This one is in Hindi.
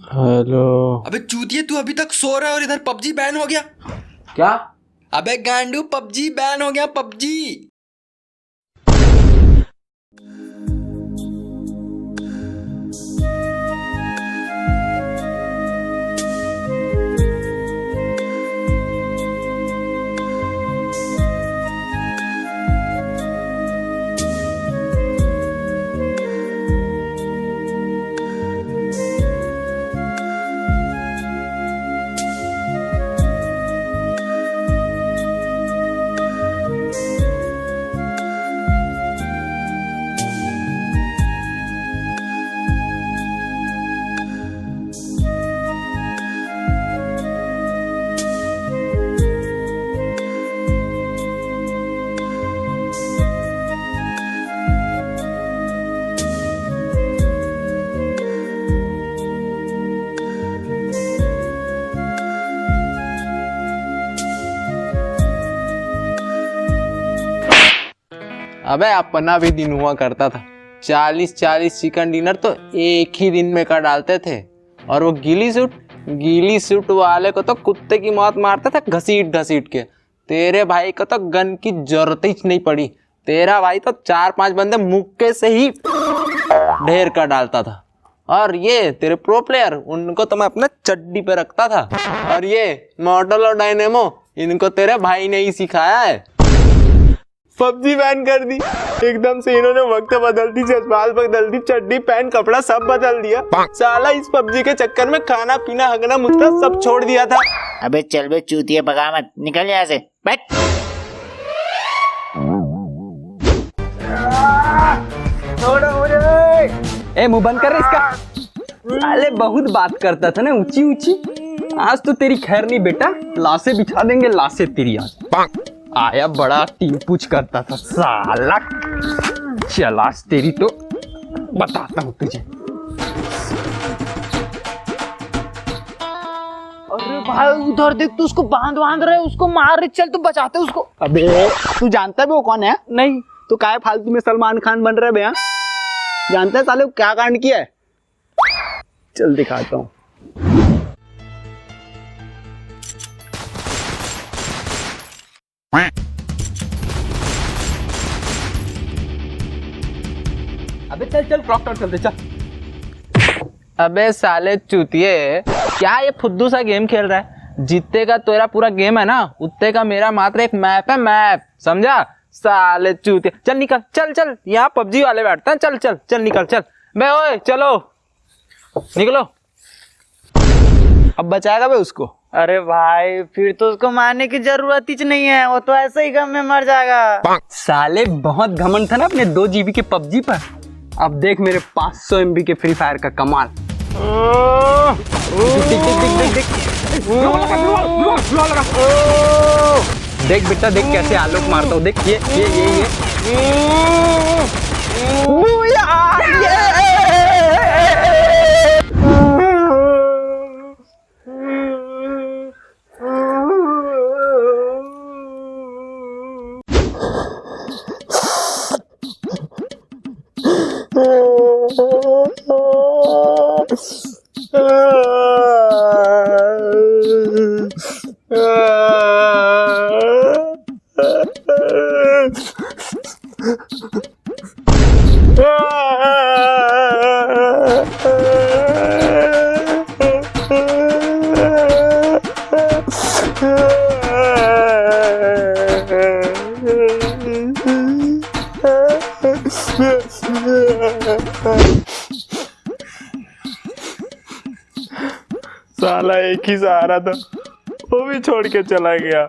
हेलो। अबे चूतिए, तू अभी तक सो रहा है और इधर पबजी बैन हो गया। क्या? अबे गांडू, पबजी बैन हो गया, पबजी। अबे अपना भी दिन हुआ करता था, 40-40 चिकन डिनर तो एक ही दिन में कर डालते थे। और वो गीली सूट वाले को तो कुत्ते की मौत मारते थे घसीट घसीट के। तेरे भाई को तो गन की जरूरत ही नहीं पड़ी। तेरा भाई तो 4-5 बंदे मुक्के से ही ढेर कर डालता था। और ये तेरे प्रो प्लेयर, उनको तो मैं अपने चड्डी पे रखता था। और ये मॉडल और डायनेमो, इनको तेरे भाई ने ही सिखाया है। पबजी बैन कर दी। एकदम से इन्होंने वक्त बदल दी, जज्बात बदल दी, चड्डी पैंट कपड़ा सब बदल दिया। साला इस पबजी के चक्कर में खाना पीना हगना मुतना सब छोड़ दिया था। अबे चल बे चूतिया, भगा मत, निकल यहाँ से, बैठ। ए मुंह बंद कर रहे इसका। साले बहुत बात करता था ना ऊंची ऊंची। आज तो तेरी खैर नहीं बेटा, लाशें बिछा देंगे, लाशें तेरी आज। आया बड़ा टीम पूछ करता था साला। चल आज तेरी तो बताता हूँ तुझे। अरे भाई उधर देख, तू उसको बांध रहे, उसको मार रहे, चल तू बचाते उसको। अबे तू जानता है वो कौन है? नहीं तो काय फालतू में सलमान खान बन रहे भैया। जानता है साले वो क्या कांड किया है? चल दिखाता हूँ। अबे चल ट्रैक्टर चलते चल। अबे साले चूतिए, क्या ये फुद्दू सा गेम खेल रहा है? जितने का तेरा पूरा गेम है ना, उतने का मेरा मात्र एक मैप है, मैप, समझा? साले चूतिए, चल निकल, चल यहाँ पबजी वाले बैठते हैं। चल निकल, चल बे, ओए चलो निकलो। अब बचाएगा बे उसको? अरे भाई फिर तो उसको मारने की जरूरत ही नहीं है, वो तो ऐसे ही गम में मर जाएगा। साले बहुत घमंड था ना अपने 2 GB के पबजी पर। अब देख मेरे 500 MB के फ्री फायर का कमाल। देख बेटा, देख कैसे आलोक मारता हूँ, देख ये साला एक ही सहारा था, वो भी छोड़ के चला गया।